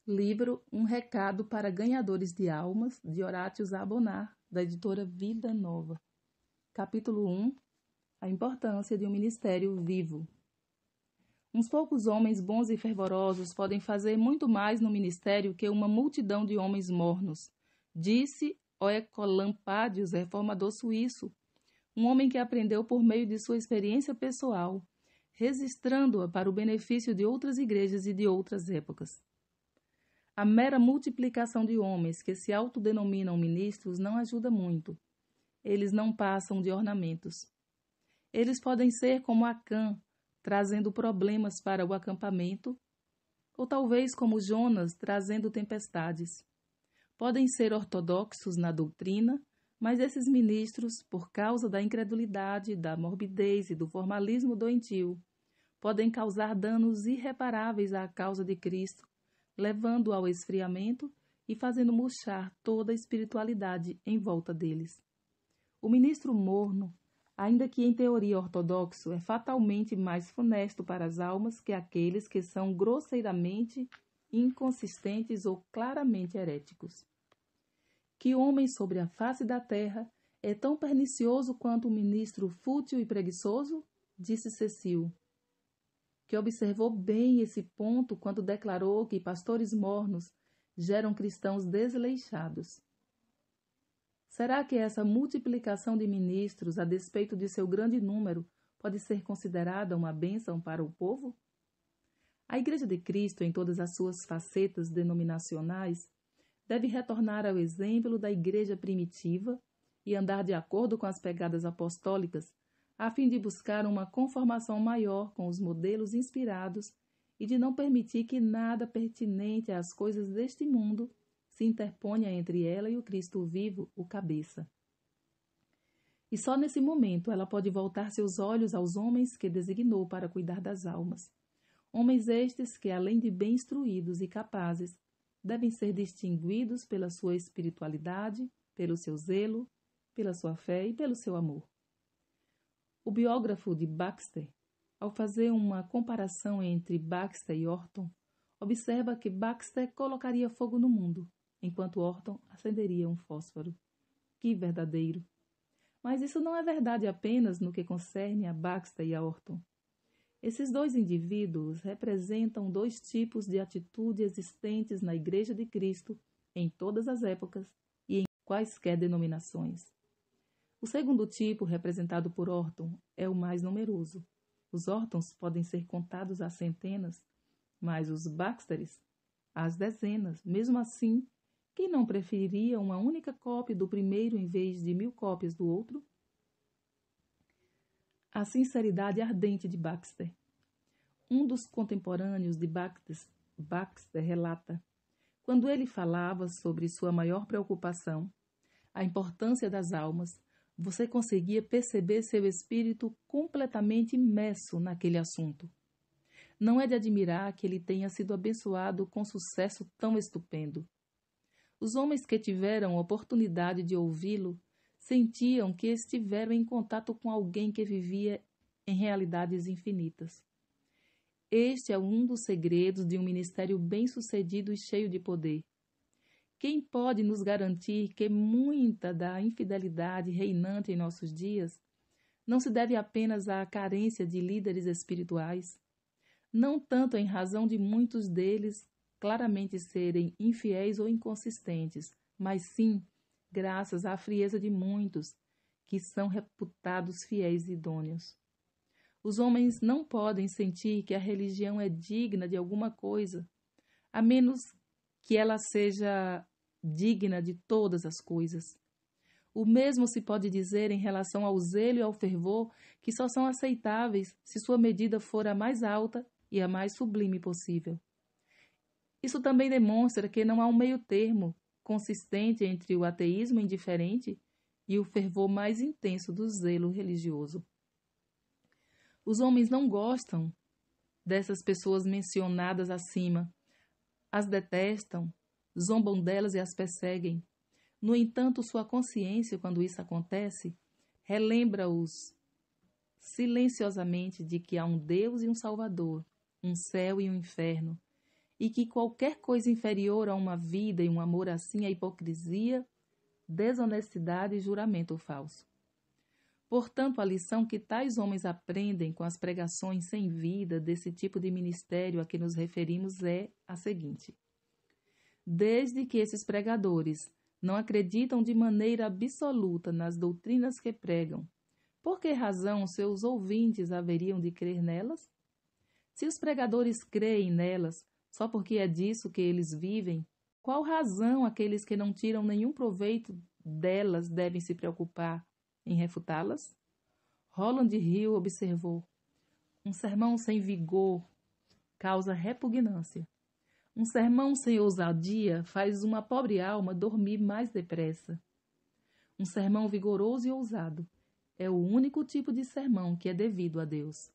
Livro Um Recado para Ganhadores de Almas, de Horácio Abonar, da editora Vida Nova. Capítulo 1. A importância de um ministério vivo. Uns poucos homens bons e fervorosos podem fazer muito mais no ministério que uma multidão de homens mornos, disse Oecolampadius, reformador suíço, um homem que aprendeu por meio de sua experiência pessoal, registrando-a para o benefício de outras igrejas e de outras épocas. A mera multiplicação de homens que se autodenominam ministros não ajuda muito. Eles não passam de ornamentos. Eles podem ser como Acã, trazendo problemas para o acampamento, ou talvez como Jonas, trazendo tempestades. Podem ser ortodoxos na doutrina, mas esses ministros, por causa da incredulidade, da morbidez e do formalismo doentio, podem causar danos irreparáveis à causa de Cristo, levando ao esfriamento e fazendo murchar toda a espiritualidade em volta deles. O ministro morno, ainda que em teoria ortodoxo, é fatalmente mais funesto para as almas que aqueles que são grosseiramente inconsistentes ou claramente heréticos. Que homem sobre a face da terra é tão pernicioso quanto um ministro fútil e preguiçoso? Disse Cecil, que observou bem esse ponto quando declarou que pastores mornos geram cristãos desleixados. Será que essa multiplicação de ministros, a despeito de seu grande número, pode ser considerada uma bênção para o povo? A Igreja de Cristo, em todas as suas facetas denominacionais, deve retornar ao exemplo da Igreja primitiva e andar de acordo com as pegadas apostólicas, a fim de buscar uma conformação maior com os modelos inspirados e de não permitir que nada pertinente às coisas deste mundo se interponha entre ela e o Cristo vivo, o cabeça. E só nesse momento ela pode voltar seus olhos aos homens que designou para cuidar das almas. Homens estes que, além de bem instruídos e capazes, devem ser distinguidos pela sua espiritualidade, pelo seu zelo, pela sua fé e pelo seu amor. O biógrafo de Baxter, ao fazer uma comparação entre Baxter e Orton, observa que Baxter colocaria fogo no mundo, enquanto Orton acenderia um fósforo. Que verdadeiro! Mas isso não é verdade apenas no que concerne a Baxter e a Orton. Esses dois indivíduos representam dois tipos de atitude existentes na Igreja de Cristo em todas as épocas e em quaisquer denominações. O segundo tipo, representado por Orton, é o mais numeroso. Os Ortons podem ser contados às centenas, mas os Baxters às dezenas. Mesmo assim, quem não preferiria uma única cópia do primeiro em vez de 1000 cópias do outro? A sinceridade ardente de Baxter. Um dos contemporâneos de Baxter relata, quando ele falava sobre sua maior preocupação, a importância das almas, você conseguia perceber seu espírito completamente imerso naquele assunto. Não é de admirar que ele tenha sido abençoado com sucesso tão estupendo. Os homens que tiveram oportunidade de ouvi-lo sentiam que estiveram em contato com alguém que vivia em realidades infinitas. Este é um dos segredos de um ministério bem-sucedido e cheio de poder. Quem pode nos garantir que muita da infidelidade reinante em nossos dias não se deve apenas à carência de líderes espirituais? Não tanto em razão de muitos deles claramente serem infiéis ou inconsistentes, mas sim graças à frieza de muitos que são reputados fiéis e idôneos. Os homens não podem sentir que a religião é digna de alguma coisa, a menos que ela seja digna de todas as coisas. O mesmo se pode dizer em relação ao zelo e ao fervor, que só são aceitáveis se sua medida for a mais alta e a mais sublime possível. Isso também demonstra que não há um meio termo consistente entre o ateísmo indiferente e o fervor mais intenso do zelo religioso. Os homens não gostam dessas pessoas mencionadas acima, as detestam, zombam delas e as perseguem. No entanto, sua consciência, quando isso acontece, relembra-os silenciosamente de que há um Deus e um Salvador, um céu e um inferno, e que qualquer coisa inferior a uma vida e um amor assim é hipocrisia, desonestidade e juramento falso. Portanto, a lição que tais homens aprendem com as pregações sem vida desse tipo de ministério a que nos referimos é a seguinte: desde que esses pregadores não acreditam de maneira absoluta nas doutrinas que pregam, por que razão seus ouvintes haveriam de crer nelas? Se os pregadores creem nelas só porque é disso que eles vivem, qual razão aqueles que não tiram nenhum proveito delas devem se preocupar em refutá-las? Roland Hill observou: um sermão sem vigor causa repugnância. Um sermão sem ousadia faz uma pobre alma dormir mais depressa. Um sermão vigoroso e ousado é o único tipo de sermão que é devido a Deus.